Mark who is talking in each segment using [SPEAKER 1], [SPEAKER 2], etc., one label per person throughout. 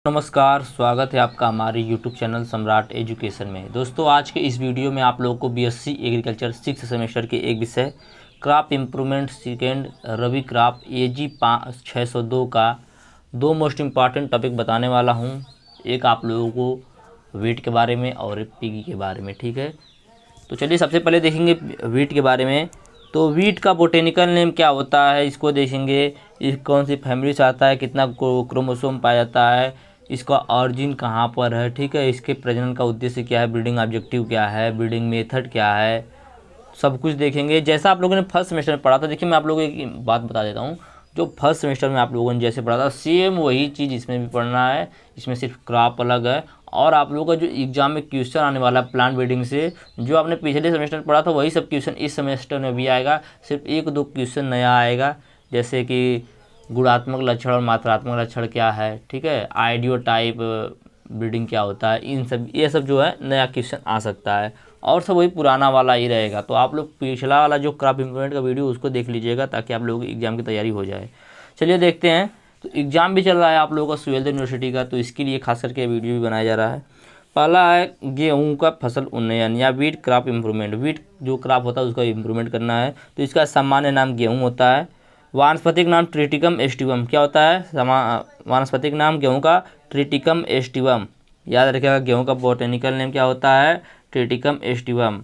[SPEAKER 1] नमस्कार, स्वागत है आपका हमारे यूट्यूब चैनल सम्राट एजुकेशन में। दोस्तों, आज के इस वीडियो में आप लोगों को बीएससी एग्रीकल्चर 6 सेमेस्टर के एक विषय क्रॉप इम्प्रूवमेंट सेकेंड रबी क्रॉप एजी 602 का दो मोस्ट इम्पॉर्टेंट टॉपिक बताने वाला हूं। एक आप लोगों को वीट के बारे में और एक पिगी के बारे में। ठीक है, तो चलिए सबसे पहले देखेंगे वीट के बारे में। तो वीट का बोटेनिकल नेम क्या होता है, इसको देखेंगे। इस कौन सी फैमिली से आता है, कितना क्रोमोसोम पाया जाता है, इसका ऑरिजिन कहाँ पर है। ठीक है, इसके प्रजनन का उद्देश्य क्या है, ब्रीडिंग ऑब्जेक्टिव क्या है, ब्रीडिंग मेथड क्या है, सब कुछ देखेंगे। जैसा आप लोगों ने फर्स्ट सेमेस्टर में पढ़ा था, देखिए मैं आप लोगों को एक बात बता देता हूँ। जो फर्स्ट सेमेस्टर में आप लोगों ने जैसे पढ़ा था सेम वही चीज़ इसमें भी पढ़ना है। इसमें सिर्फ क्रॉप अलग है, और आप लोगों का जो एग्जाम में क्वेश्चन आने वाला है प्लांट ब्रीडिंग से, जो आपने पिछले सेमेस्टर में पढ़ा था वही सब क्वेश्चन इस सेमेस्टर में भी आएगा। सिर्फ एक दो क्वेश्चन नया आएगा, जैसे कि गुणात्मक लक्षण और मात्रात्मक लक्षण क्या है। ठीक है, आइडियो टाइप ब्रीडिंग क्या होता है, इन सब ये सब जो है नया क्वेश्चन आ सकता है, और सब वही पुराना वाला ही रहेगा। तो आप लोग पिछला वाला जो क्रॉप इम्प्रूवमेंट का वीडियो उसको देख लीजिएगा, ताकि आप लोगों की एग्जाम की तैयारी हो जाए। चलिए देखते हैं। तो एग्ज़ाम भी चल रहा है आप लोगों का सुहेलदेव यूनिवर्सिटी का, तो इसके लिए खास करके वीडियो भी बनाया जा रहा है। पहला है गेहूं का फसल उन्नयन या वीट क्रॉप इम्प्रूवमेंट। वीट जो क्रॉप होता है उसका इम्प्रूवमेंट करना है, तो इसका सामान्य नाम गेहूं होता है। वानस्पतिक नाम ट्रिटिकम एस्टिवम। क्या होता है वानस्पतिक नाम गेहूं का? Triticum aestivum. याद रखिएगा, गेहूं का बोटेनिकल नेम क्या होता है? Triticum aestivum.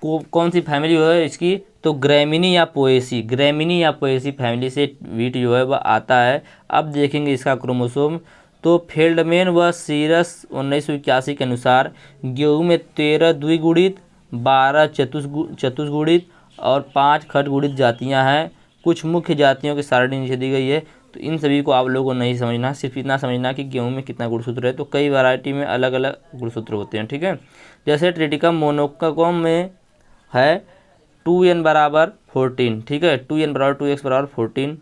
[SPEAKER 1] कौन सी फैमिली है इसकी? तो ग्रैमिनी या पोएसी, ग्रैमिनी या पोएसी फैमिली से वीट जो है वह आता है। अब देखेंगे इसका क्रोमोसोम। तो फेल्डमैन व सीरस 1981 के अनुसार गेहूं में 13 द्विगुणित, 12 चतुष्गुणित और 5 खटगुणित जातियां हैं। कुछ मुख्य जातियों की सारणी नीचे दी गई है, तो इन सभी को आप लोगों को नहीं समझना, सिर्फ इतना समझना कि गेहूं में कितना गुणसूत्र है। तो कई वैरायटी में अलग अलग गुणसूत्र होते हैं। ठीक है, जैसे ट्रिटिकम मोनोकोकम में है 2n बराबर 14। ठीक है, 2n बराबर 2x बराबर 14।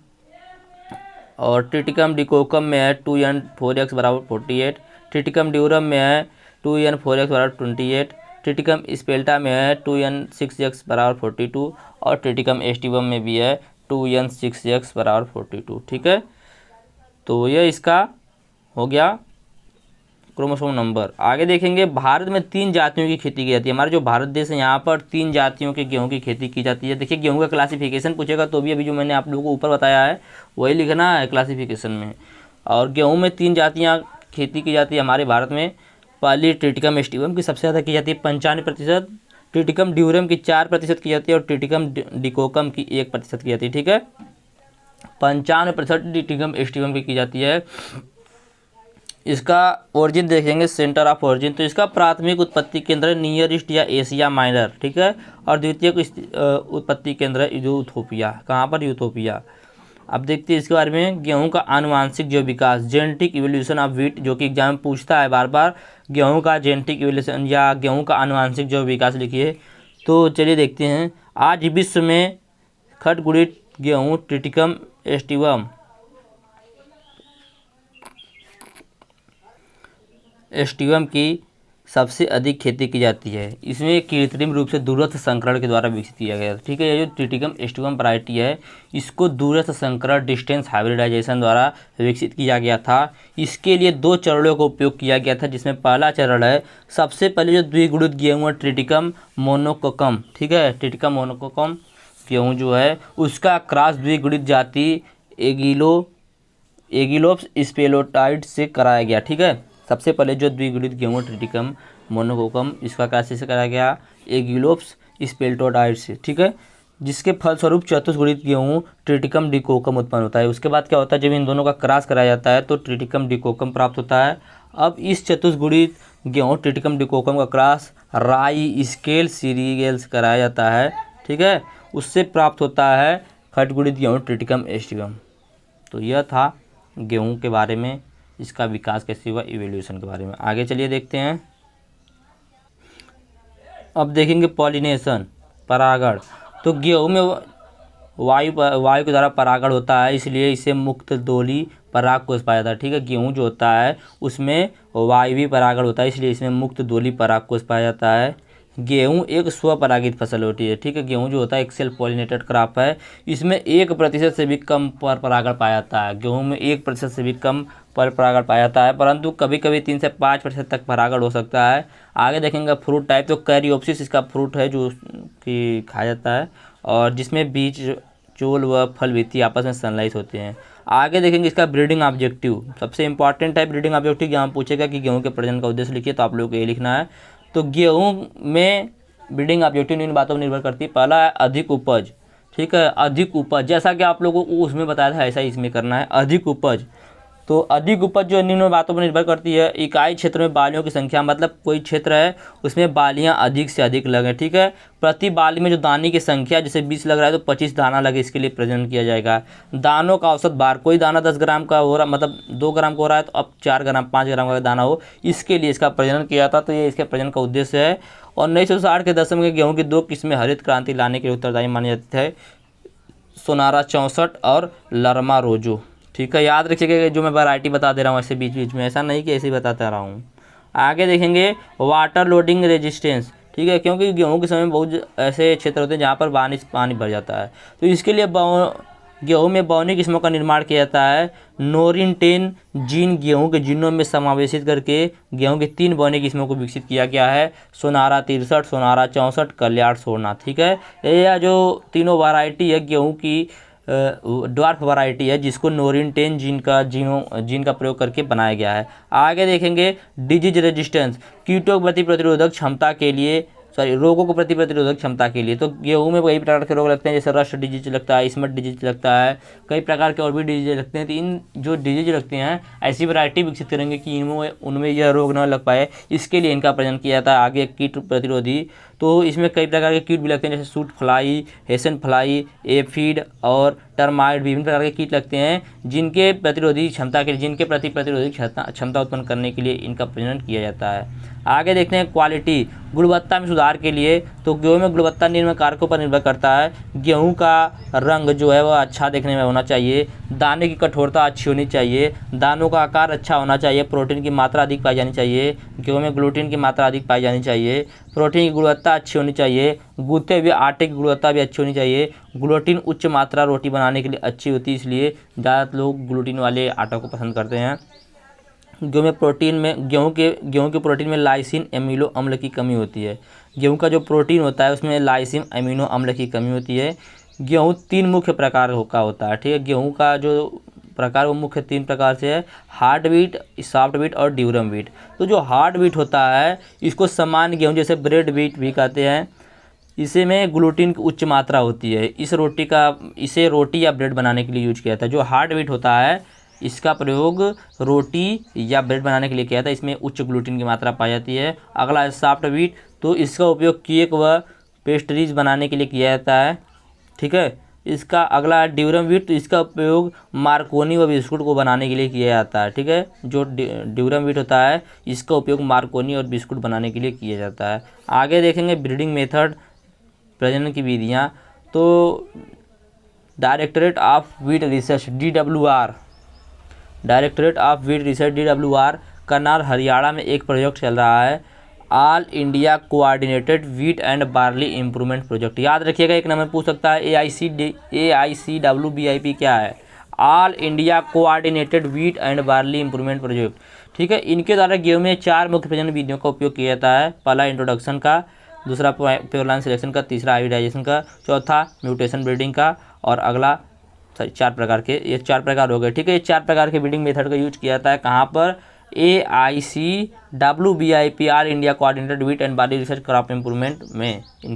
[SPEAKER 1] और ट्रिटिकम डिकोकम में है 2n 4x बराबर 48। ट्रिटिकम ड्यूरम में है 2n 4x बराबर 28। ट्रिटिकम स्पेल्टा में है 2n 6x बराबर 42। और ट्रिटिकम एस्टिवम में भी है 2n 6x बराबर 42। ठीक है, तो यह इसका हो गया क्रोमोसोम नंबर। आगे देखेंगे, भारत में 3 जातियों की खेती की जाती है। हमारा जो भारत देश है यहाँ पर 3 जातियों के गेहूं की खेती की जाती है। देखिए, गेहूं का क्लासिफिकेशन पूछेगा तो भी अभी जो मैंने आप लोगों को ऊपर बताया है वही लिखना है क्लासिफिकेशन में। और गेहूं में 3 जातियाँ खेती की जाती है हमारे भारत में। पहली ट्रिटिकम एस्टिवम की सबसे ज़्यादा की जाती है 95%। ट्रिटिकम ड्यूरम की 4% की जाती है, और ट्रिटिकम डिकोकम की 1% की जाती है। ठीक है, 95% ट्रिटिकम एस्टिवम की जाती है। इसका ओरिजिन देखेंगे, सेंटर ऑफ ओरिजिन। तो इसका प्राथमिक उत्पत्ति केंद्र नियर ईस्ट या एशिया माइनर। ठीक है, और द्वितीयक उत्पत्ति केंद्र है यूथोपिया। कहाँ पर? यूथोपिया। अब देखते हैं इसके बारे में। गेहूं का आनुवांशिक जैव विकास, जेनेटिक इवोल्यूशन ऑफ व्हीट, जो कि एग्जाम में पूछता है बार बार। गेहूं का जेनेटिक इवोल्यूशन या गेहूं का आनुवांशिक जैव विकास लिखिए। तो चलिए देखते हैं। आज विश्व में खटगुणित गेहूं ट्रिटिकम एस्टिवम की सबसे अधिक खेती की जाती है। इसमें कृत्रिम रूप से दूरस्थ संकरण के द्वारा विकसित किया गया था। ठीक है, ये जो ट्रिटिकम एस्टिवम वैरायटी है, इसको दूरस्थ संकरण डिस्टेंस हाइब्रिडाइजेशन द्वारा विकसित किया गया था। इसके लिए 2 चरणों का उपयोग किया गया था, जिसमें पहला चरण है, सबसे पहले जो द्विगुणित गेहूँ है ट्रिटिकम मोनोकोकम। ठीक है, ट्रिटिकम मोनोकोकम गेहूँ जो है उसका क्रॉस द्विगुणित जाति एगिलोप्स स्पेलोटाइड से कराया गया। ठीक है, सबसे पहले जो द्विगुणित गेहूं ट्रिटिकम मोनोकोकम, इसका कैसे से कराया गया? एगिलोप्स स्पेल्टोडाइड से। ठीक है, जिसके फलस्वरूप चतुष्गुणित गेहूं ट्रिटिकम डिकोकम उत्पन्न होता है। उसके बाद क्या होता है, जब इन दोनों का क्रॉस कराया जाता है तो ट्रिटिकम डिकोकम प्राप्त होता है। अब इस चतुष्गुणित गेहूं ट्रिटिकम डिकोकम का क्रॉस राई स्केल सीरियल्स कराया जाता है। ठीक है, उससे प्राप्त होता है खटगुणित गेहूं ट्रिटिकम एस्टिवम। तो यह था गेहूं के बारे में, इसका विकास कैसे हुआ, इवोल्यूशन के बारे में। आगे चलिए देखते हैं। अब देखेंगे पॉलिनेशन, परागण। तो गेहूं में वायु के द्वारा परागण होता है, इसलिए इसे मुक्त दोली पराग कोष पाया जाता है। ठीक है, गेहूं जो होता है उसमें वायवीय परागण होता है, इसलिए इसमें मुक्त दोली पराग कोष पाया जाता है। गेहूं एक स्वपरागित फसल होती है। ठीक है, गेहूं जो होता है एक सेल्फ पॉलिनेटेड क्रॉप है। इसमें 1% से भी कम पर परागण पाया जाता है। गेहूं में 1% से भी कम पर परागण पाया जाता है, परंतु कभी कभी 3 से 5% तक परागण हो सकता है। आगे देखेंगे फ्रूट टाइप, तो कैरियोप्सिस इसका फ्रूट है जो कि खाया जाता है और जिसमें बीज, चोल व फल भित्ति आपस में संलयित होते हैं। आगे देखेंगे इसका ब्रीडिंग ऑब्जेक्टिव, सबसे इंपॉर्टेंट है ब्रीडिंग ऑब्जेक्टिव। यहाँ पूछेगा कि गेहूँ के प्रजनन का उद्देश्य लिखिए, तो आप लोग को ये लिखना है। तो गेहूँ में ब्रीडिंग ऑब्जेक्टिव इन बातों पर निर्भर करती है। पहला है अधिक उपज, ठीक है, अधिक उपज, जैसा कि आप लोगों को उसमें बताया था ऐसा ही इसमें करना है, अधिक उपज। तो अधिक उपज जो निम्न बातों पर निर्भर करती है। इकाई क्षेत्र में बालियों की संख्या, मतलब कोई क्षेत्र है उसमें बालियां अधिक से अधिक लगे, ठीक है। प्रति बाली में जो दाने की संख्या, जैसे 20 लग रहा है तो 25 दाना लगे, इसके लिए प्रजनन किया जाएगा। दानों का औसत भार, कोई दाना 10 ग्राम का हो रहा, मतलब 2 ग्राम का हो रहा है तो अब 4 ग्राम 5 ग्राम का दाना हो, इसके लिए इसका प्रजनन किया था। तो ये इसके प्रजनन का उद्देश्य है। और 1960 के दशक में गेहूँ की 2 किस्में हरित क्रांति लाने के लिए उत्तरदायी मानी जाती है, सोनारा 64 और लरमा रोजो, ठीक है। याद रखिएगा जो मैं वैरायटी बता दे रहा हूँ ऐसे बीच बीच में, ऐसा नहीं कि ऐसे ही बताता रहा हूँ। आगे देखेंगे वाटर लोडिंग रेजिस्टेंस, ठीक है, क्योंकि गेहूँ के समय में बहुत ऐसे क्षेत्र होते हैं जहाँ पर पानी भर जाता है, तो इसके लिए गेहूँ में बौनी किस्मों का निर्माण किया जाता है। नोरिन 10 जीन गेहूँ के जीनों में समावेशित करके गेहूँ की 3 बौनी किस्मों को विकसित किया गया है, सोनारा 63, सोनारा 64, कल्याण 16, ठीक है। यह जो तीनों वैरायटी है गेहूँ की ड्वार्फ वैरायटी है, जिसको नोरिन 10 जीन का प्रयोग करके बनाया गया है। आगे देखेंगे डिजीज रेजिस्टेंस, कीटों के प्रति प्रतिरोधक क्षमता के लिए, रोगों को प्रति प्रतिरोधक क्षमता के लिए। तो गेहूं में कई प्रकार के रोग लगते हैं, जैसे रस्ट डिजीज लगता है, स्मट डिजीज लगता है, कई प्रकार के और भी डिजीज लगते हैं। तो इन जो डिजीज लगते हैं ऐसी वैरायटी विकसित करेंगे कि उनमें यह रोग न लग पाए, इसके लिए इनका प्रजनन किया जाता है। आगे कीट प्रतिरोधी, तो इसमें कई प्रकार के कीट भी लगते हैं, जैसे सूट फ्लाई, हेसन फ्लाई, एफिड और टर्माइट, विभिन्न प्रकार के कीट लगते हैं जिनके प्रतिरोधी क्षमता के लिए, जिनके प्रति प्रतिरोधी क्षमता उत्पन्न करने के लिए इनका प्रजनन किया जाता है। आगे देखते हैं क्वालिटी, गुणवत्ता में सुधार के लिए। तो गेहूँ में गुणवत्ता निम्न कारकों पर निर्भर करता है। गेहूँ का रंग जो है वह अच्छा देखने में होना चाहिए, दाने की कठोरता अच्छी होनी चाहिए, दानों का आकार अच्छा होना चाहिए, प्रोटीन की मात्रा अधिक पाई जानी चाहिए, गेहूँ में ग्लूटीन की मात्रा अधिक पाई जानी चाहिए, प्रोटीन की गुणवत्ता अच्छी होनी चाहिए, गूंथे हुए आटे की गुणवत्ता भी अच्छी होनी चाहिए। ग्लूटीन उच्च मात्रा रोटी बनाने के लिए अच्छी होती है, इसलिए ज़्यादातर लोग ग्लूटीन वाले आटा को पसंद करते हैं। गेहूँ के प्रोटीन में लाइसिन एमिनो अम्ल की कमी होती है। गेहूँ का जो प्रोटीन होता है उसमें लाइसिन एमिनो अम्ल की कमी होती है। गेहूँ 3 मुख्य प्रकार का होता है, ठीक है। गेहूँ का जो प्रकार वो मुख्य 3 प्रकार से है, हार्ड व्हीट, सॉफ्ट व्हीट और ड्यूरम व्हीट। तो जो हार्ड व्हीट होता है इसको सामान्य गेहूँ जैसे ब्रेड व्हीट भी कहते हैं, इसे में ग्लूटीन की उच्च मात्रा होती है। इसे रोटी या ब्रेड बनाने के लिए यूज किया जाता है। जो हार्ड व्हीट होता है इसका प्रयोग रोटी या ब्रेड बनाने के लिए किया जाता है, इसमें उच्च ग्लूटीन की मात्रा पाई जाती है। अगला है सॉफ्ट व्हीट, तो इसका उपयोग केक व पेस्ट्रीज बनाने के लिए किया जाता है, ठीक है। इसका अगला है ड्यूरम व्हीट, तो इसका उपयोग मार्कोनी व बिस्कुट को बनाने के लिए किया जाता है, ठीक है। जो ड्यूरम व्हीट होता है इसका उपयोग मार्कोनी और बिस्कुट बनाने के लिए किया जाता है। आगे देखेंगे ब्रीडिंग मेथड, प्रजनन की विधियाँ। तो directorate of wheat research DWR Karnal Haryana में एक प्रोजेक्ट चल रहा है, all India coordinated wheat and barley improvement project. याद रखिएगा, एक नंबर पूछ सकता है AICWBIP क्या है, all India coordinated wheat and barley improvement project, ठीक है। इनके द्वारा गेहूं में 4 मुख्य प्रजनन विधियों का उपयोग किया जाता है। पहला इंट्रोडक्शन का, दूसरा प्योरलाइन सिलेक्शन का, तीसरा हाइब्रिडाइजेशन का, चौथा म्यूटेशन ब्रीडिंग का, और अगला 4 प्रकार के, ये 4 प्रकार हो गए, ठीक है। ये 4 प्रकार के ब्रीडिंग मेथड का यूज किया जाता है कहाँ पर, AICWBIP all India coordinated wheat and barley research crop improvement में इन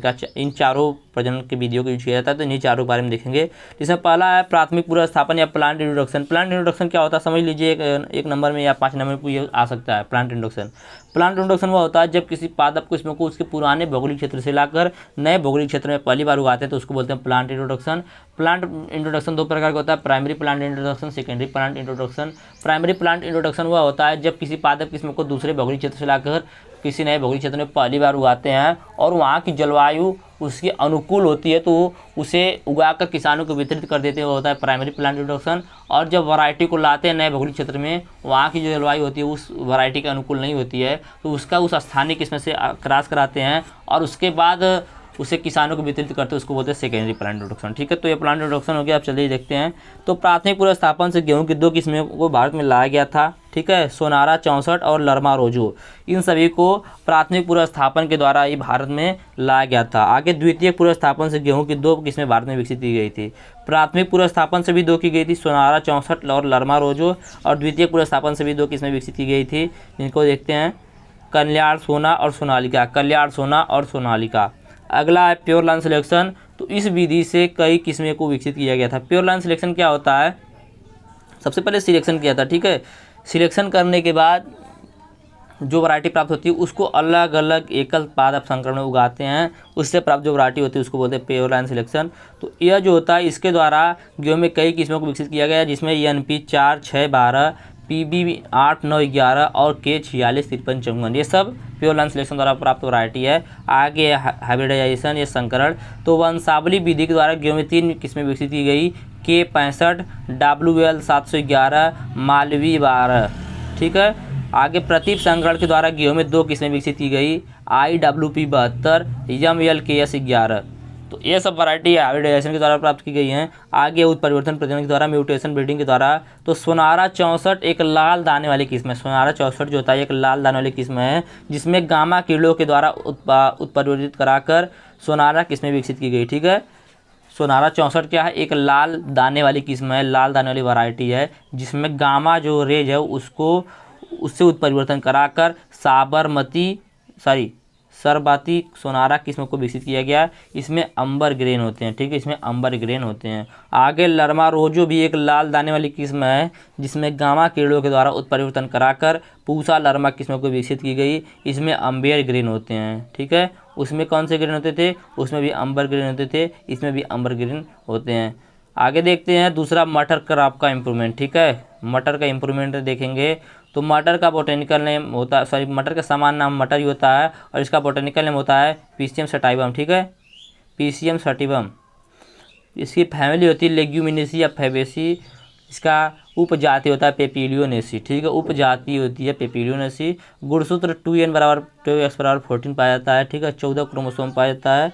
[SPEAKER 1] चारों प्रजनन के विधियों को यूज किया जाता है। तो इन चारों के बारे में देखेंगे, जिसमें पहला है प्राथमिक पूर्वस्थापन या प्लांट इंट्रोडक्शन। प्लांट इंट्रोडक्शन क्या होता है समझ लीजिए, एक नंबर में या 5 नंबर में ये आ सकता है प्लांट इंट्रोडक्शन। प्लांट इंट्रोडक्शन वो होता है जब किसी पादप किस्म को उसके पुराने भौगोलिक क्षेत्र से लाकर नए भौगोलिक क्षेत्र में पहली बार उगाते हैं, तो उसको बोलते हैं प्लांट इंट्रोडक्शन। प्लांट इंट्रोडक्शन 2 प्रकार का होता है, primary plant introduction, secondary plant introduction. Primary plant introduction वह होता है जब किसी पादप किस्म को दूसरे भौगोलिक क्षेत्र से लाकर किसी नए भौगोलिक क्षेत्र में पहली बार उगाते हैं और वहाँ की जलवायु उसके अनुकूल होती है, तो उसे उगाकर किसानों को वितरित कर देते हैं, वो होता है प्राइमरी प्लांट इंट्रोडक्शन। और जब वैरायटी को लाते हैं नए भौगोलिक क्षेत्र में, वहाँ की जो जलवायु होती है उस वैरायटी के अनुकूल नहीं होती है, तो उसका उस स्थानीय किस्म से क्रॉस कराते हैं और उसके बाद उसे किसानों को वितरित करते हैं, उसको बोलते हैं सेकेंडरी प्लांट इंट्रोडक्शन। ठीक है, तो ये प्लांट इंट्रोडक्शन हो गया। आप चलिए देखते हैं। तो प्राथमिक पूर्व स्थापन से गेहूँ की 2 किस्में को भारत में लाया गया था। ठीक है, सोनारा 64 और लरमा रोजो, इन सभी को प्राथमिक पूर्व स्थापन के द्वारा ही भारत में लाया गया था। आगे द्वितीय पूर्व स्थापन से गेहूँ की 2 किस्में भारत में विकसित की गई थी। प्राथमिक पूर्व स्थापन से भी 2 की गई थी, सोनारा 64 और लरमा रोजो, और द्वितीय पूर्व स्थापन से भी 2 किस्में विकसित की गई थी, जिनको देखते हैं कल्याण सोना और सोनालिका। कल्याण सोना और सोनालिका। अगला है प्योर लाइन सिलेक्शन। तो इस विधि से कई किस्में को विकसित किया गया था। प्योर लाइन सिलेक्शन क्या होता है? सबसे पहले सिलेक्शन किया था। ठीक है, सिलेक्शन करने के बाद जो वैरायटी प्राप्त होती है उसको अलग अलग एकल पादप संकरण में उगाते हैं, उससे प्राप्त जो वैरायटी होती है उसको बोलते हैं प्योर लाइन सिलेक्शन। तो यह जो होता है, इसके द्वारा गेहूँ में कई किस्मों को विकसित किया गया है, जिसमें NP 4, 6, 12, PB 8, 9, 11 और K 46, 53, 54, ये सब प्योर लाइन सिलेक्शन द्वारा प्राप्त वैरायटी है। आगे हाइब्रिडाइजेशन, ये संकरण। तो वंशावली विधि के द्वारा गेहूँ में 3 किस्में विकसित की गई, K 65, WL 711, मालवी 12। ठीक है, आगे प्रतीप संकरण के द्वारा गेहूँ में 2 किस्में विकसित की गई, IWP 72, MLKS 11। तो ये सब वैरायटी हाइब्रिडाइजेशन के द्वारा प्राप्त की गई हैं। आगे उत्परिवर्तन प्रजनन के द्वारा, म्यूटेशन ब्रीडिंग के द्वारा। तो सोनारा 64 एक लाल दाने वाली किस्म है। सोनारा 64 जो होता है एक लाल दाने वाली किस्म है, जिसमें गामा कीड़ों के द्वारा उत्परिवर्तित कराकर सोनारा किस्में विकसित की गई। ठीक है, सोनारा 64 क्या है? एक लाल दाने वाली किस्म है, लाल दाने वाली वैरायटी है, जिसमें गामा जो रेज है उससे उत्परिवर्तन कराकर सरबाती सोनारा किस्म को विकसित किया गया। इसमें अंबर ग्रेन होते हैं। ठीक है, इसमें अंबर ग्रेन होते हैं। आगे लरमा रोजो भी एक लाल दाने वाली किस्म है, जिसमें गामा कीड़ों के द्वारा उत्परिवर्तन कराकर पूसा लरमा किस्म को विकसित की गई। इसमें अंबेर ग्रेन होते हैं। ठीक है, उसमें कौन से ग्रेन होते थे? उसमें भी अंबर ग्रेन होते थे, इसमें भी अंबर ग्रेन होते हैं। आगे देखते हैं दूसरा, मटर क्रॉप का इम्प्रूवमेंट। ठीक है, मटर का इम्प्रूवमेंट देखेंगे तो मटर का बोटेनिकल नेम होता है, मटर का सामान नाम मटर ही होता है, और इसका बोटेनिकल नेम होता है पीसियम सटाइवम। ठीक है, पीसियम सटिवम। इसकी फैमिली होती है लेग्यूमिनेसी या फैबेसी। इसका उपजाति होता है पेपिलियोनेसी। ठीक है, उपजाति होती है पेपिलियोनेसी। गुणसूत्र 2n बराबर 2x बराबर 14 पाया जाता है। ठीक है, 14 क्रोमोसोम पाया जाता है।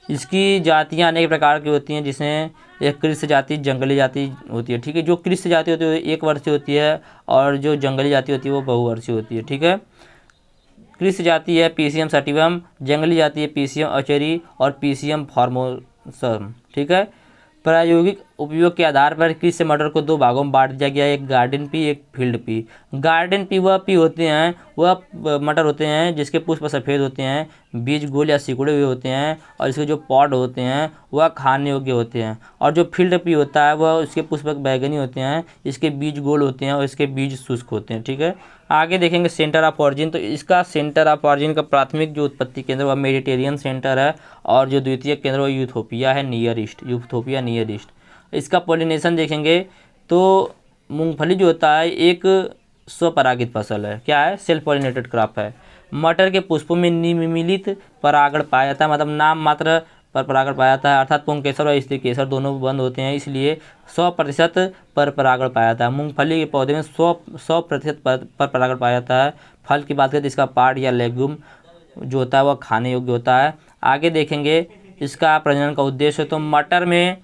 [SPEAKER 1] इसकी जातियाँ अनेक प्रकार की होती हैं, जिसमें एक कृष्ण जाति, जंगली जाति होती है। ठीक है, जो कृष्ण जाति होती है वो 1 वर्षीय होती है, और जो जंगली जाति होती है वो बहुवर्षीय होती है। ठीक है, कृष्ण जाति है पीसियम सटिवम, जंगली जाति है पीसियम अचेरी और पीसियम फॉर्मोसम। ठीक है, प्रायोगिक उपयोग के आधार पर कृषि मटर को 2 भागों में बांट दिया गया है, एक गार्डन पी, एक फील्ड पी। गार्डन पी वह पी होते हैं, वह मटर होते हैं जिसके पुष्प सफ़ेद होते हैं, बीज गोल या सिकुड़े हुए होते हैं, और इसके जो पॉड होते हैं वह खाने योग्य होते हैं। और जो फील्ड पी होता है वह इसके पुष्प बैगनी होते हैं, इसके बीज गोल होते हैं और इसके बीज शुष्क होते हैं। ठीक है, आगे देखेंगे सेंटर ऑफ ऑरिजिन। तो इसका सेंटर ऑफ ऑरिजिन का प्राथमिक जो उत्पत्ति केंद्र वह मेडिटेरियन सेंटर है, और जो द्वितीय केंद्र वह यूथोपिया है, near east, Ethiopia near east. इसका पॉलिनेशन देखेंगे तो मूंगफली जो होता है एक स्वपरागित फसल है। क्या है? सेल्फ पॉलिनेटेड क्रॉप है। मटर के पुष्पों में निम्नलिखित परागण पाया जाता है, मतलब नाम मात्र पर परागण पाया जाता है, अर्थात पुंकेसर और स्त्री केसर दोनों बंद होते हैं, इसलिए 100% पर परागण पाया जाता है। मूंगफली के पौधे में 100% पर परागण पाया जाता है। फल की बात करें तो इसका पार्ट या लेग्यूम जो होता है वह खाने योग्य होता है। आगे देखेंगे इसका प्रजनन का उद्देश्य। तो मटर में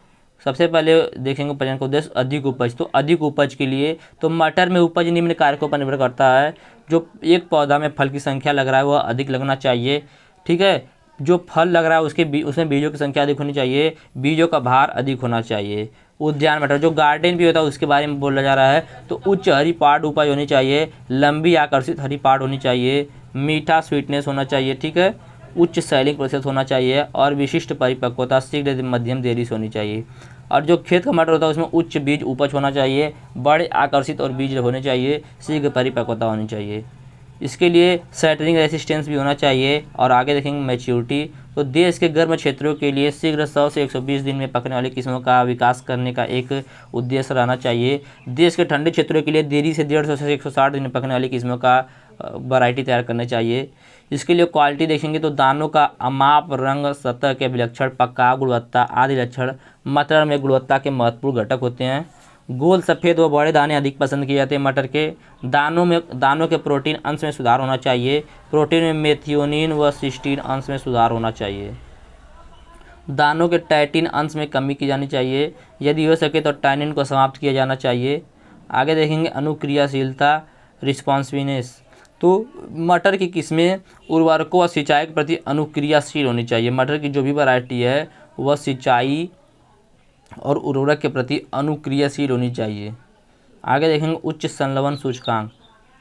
[SPEAKER 1] सबसे पहले देखेंगे प्रजनन का उद्देश्य अधिक उपज। तो अधिक उपज के लिए तो मटर में उपज निम्न कारकों पर निर्भर करता है। जो एक पौधा में फल की संख्या लग रहा है वह अधिक लगना चाहिए। ठीक है, जो फल लग रहा है उसमें बीजों की संख्या अधिक होनी चाहिए, बीजों का भार अधिक होना चाहिए। उद्यान मटर जो गार्डन भी होता है उसके बारे में बोला जा रहा है। तो उच्च हरी पार्ट उपज होनी चाहिए, लंबी आकर्षित हरी पार्ट होनी चाहिए, मीठा स्वीटनेस होना चाहिए। ठीक है, उच्च सेलिंग प्रोसेस होना चाहिए, और विशिष्ट परिपक्वता शीघ्र मध्यम देरी से होनी चाहिए। और जो खेत का मटर होता है उसमें उच्च बीज उपज होना चाहिए, बड़े आकर्षित और बीज होने चाहिए, शीघ्र परिपक्वता होनी चाहिए। इसके लिए सैटरिंग रेसिस्टेंस भी होना चाहिए। और आगे देखेंगे मैच्योरिटी। तो देश के गर्म क्षेत्रों के लिए शीघ्र 100 से 120 दिन में पकने वाली किस्मों का विकास करने का एक उद्देश्य रहना चाहिए। देश के ठंडे क्षेत्रों के लिए देरी से 150 से 160 दिन में पकने वाली किस्मों का वैरायटी तैयार करनी चाहिए। इसके लिए क्वालिटी देखेंगे तो दानों का अमाप, रंग, सतह के विलक्षण, पकाव, गुणवत्ता आदि लक्षण मटर में गुणवत्ता के महत्वपूर्ण घटक होते हैं। गोल, सफ़ेद व बड़े दाने अधिक पसंद किए जाते हैं मटर के। दानों के प्रोटीन अंश में सुधार होना चाहिए। प्रोटीन में मेथियोनिन व सिस्टीन अंश में सुधार होना चाहिए। दानों के टैटिन अंश में कमी की जानी चाहिए, यदि हो सके तो टैनिन को समाप्त किया जाना चाहिए। आगे देखेंगे अनुक्रियाशीलता रिस्पॉन्सिवनेस। तो मटर की किस्में उर्वरकों व सिंचाई के प्रति अनुक्रियाशील होनी चाहिए। मटर की जो भी वैरायटी है वह सिंचाई और उर्वरक के प्रति अनुक्रियाशील होनी चाहिए। आगे देखेंगे उच्च संलवन सूचकांक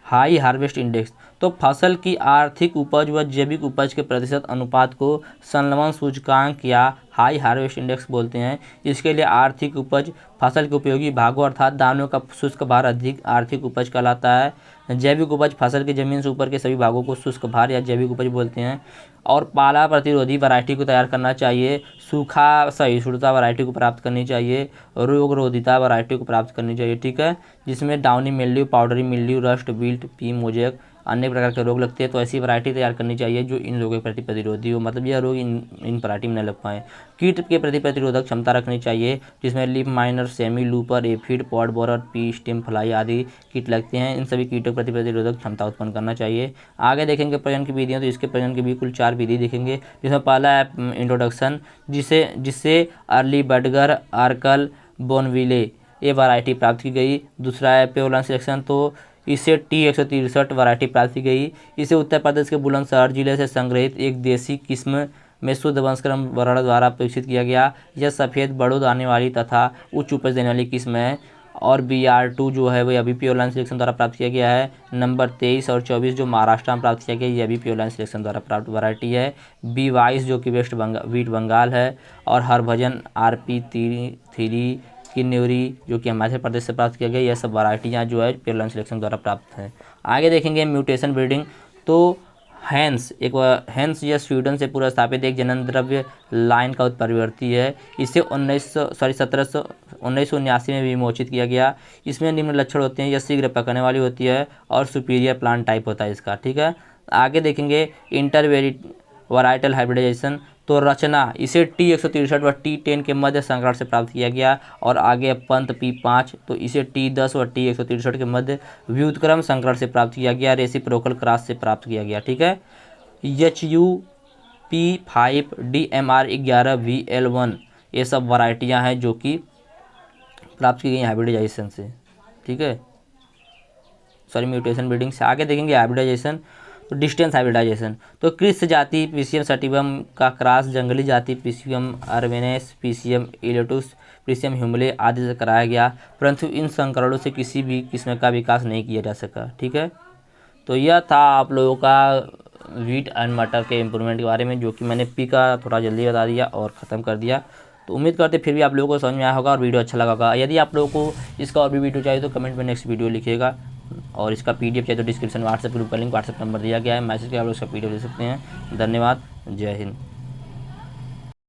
[SPEAKER 1] हाई हार्वेस्ट इंडेक्स। तो फसल की आर्थिक उपज व जैविक उपज के प्रतिशत अनुपात को संलवन सूचकांक या हाई हार्वेस्ट इंडेक्स बोलते हैं। इसके लिए आर्थिक उपज फसल के उपयोगी भागों अर्थात दानों का शुष्क भार अधिक आर्थिक उपज कहलाता है। जैविक उपज फसल की जमीन से ऊपर के सभी भागों को शुष्क भार या जैविक उपज बोलते हैं। और पाला प्रतिरोधी वैरायटी को तैयार करना चाहिए, सूखा सहिष्णुता वैरायटी को प्राप्त करनी चाहिए, रोग रोधिता वैरायटी को प्राप्त करनी चाहिए। ठीक है, जिसमें downy mildew, powdery mildew, rust, wilt, pea mosaic अन्य प्रकार के रोग लगते हैं। तो ऐसी वैरायटी तैयार करनी चाहिए जो इन रोगों के प्रति प्रतिरोधी हो, मतलब यह रोग इन वैरायटी में न लग पाए। कीट के प्रति प्रतिरोधक क्षमता रखनी चाहिए, जिसमें leaf miner, semi looper, aphid, pod borer, P stem fly आदि कीट लगते हैं। इन सभी कीटों के प्रति प्रतिरोधक क्षमता उत्पन्न करना चाहिए। आगे देखेंगे प्रजनन की विधियाँ। तो इसके प्रजनन की भी कुल 4 विधि देखेंगे, जिसमें पहला है इंट्रोडक्शन, जिससे अर्ली बडगर, आर्कल, बोनविले ये वैरायटी प्राप्त की गई। दूसरा है प्योलन सिलेक्शन, तो इसे T163 वैरायटी प्राप्त की गई। इसे उत्तर प्रदेश के बुलंदशहर जिले से संग्रहित एक देसी किस्म में शुद्ध वंशक्रम वर्ण द्वारा विकसित किया गया। यह सफ़ेद बड़ोद आने वाली तथा उच्च उपज देने वाली किस्म है। और BR2 जो है वह अभी प्योलन सिलेक्शन द्वारा प्राप्त किया गया है। नंबर 23 और 24 जो महाराष्ट्र में प्राप्त किया गया, यह भी प्योलन सिलेक्शन द्वारा प्राप्त वैरायटी है। B22 जो कि वीट बंगाल है। और हरभजन RP3 किन्नौरी जो कि हिमाचल प्रदेश से प्राप्त किया गया। यह सब वैरायटियाँ जो है प्योलन सिलेक्शन द्वारा प्राप्त हैं। आगे देखेंगे म्यूटेशन ब्रीडिंग। तो हैंस यह स्वीडन से पूर्व स्थापित एक जनन द्रव्य लाइन का उत्परिवर्ती है। इसे 1979 में विमोचित किया गया। इसमें निम्न लक्षण होते हैं, यह शीघ्र पकने वाली होती है और सुपीरियर प्लांट टाइप होता है इसका। ठीक है, आगे देखेंगे इंटरवेराइटल हाइब्रिडाइजेशन। तो रचना इसे T163 व T10 के मध्य संकरण से प्राप्त किया गया। और आगे पंत P5, तो इसे T10 व T163 के मध्य व्युत्क्रम संकरण से प्राप्त किया गया, रेसिप्रोकल क्रॉस से प्राप्त किया गया। ठीक है, HUP5 DMR11 VL1 ये सब वैरायटियां हैं जो कि प्राप्त की गई हाइब्रिडाइजेशन से। ठीक है, सॉरी म्यूटेशन ब्रीडिंग से। आगे देखेंगे हाइब्रिडाइजेशन। तो डिस्टेंस हाइब्रिडाइजेशन, तो क्रिस जाति पीसियम सटिवम का क्रॉस जंगली जाति पीसियम अर्वेनेस, पीसियम इलेटुस, पीसियम ह्यूमिले आदि से कराया गया, परंतु इन संकरणों से किसी भी किस्म का विकास नहीं किया जा सका। ठीक है, तो यह था आप लोगों का वीट एंड मटर के इम्प्रूवमेंट के बारे में, जो कि मैंने पी का थोड़ा जल्दी बता दिया और ख़त्म कर दिया। तो उम्मीद करते फिर भी आप लोगों को समझ में आया होगा और वीडियो अच्छा लगा होगा। यदि आप लोगों को इसका और भी वीडियो चाहिए तो कमेंट में नेक्स्ट वीडियो लिखिएगा। और इसका PDF चाहिए तो डिस्क्रिप्शन में व्हाट्सएप ग्रुप का लिंक, व्हाट्सएप नंबर दिया गया है, मैसेज करके आप लोग इसका PDF ले सकते हैं। धन्यवाद, जय हिंद।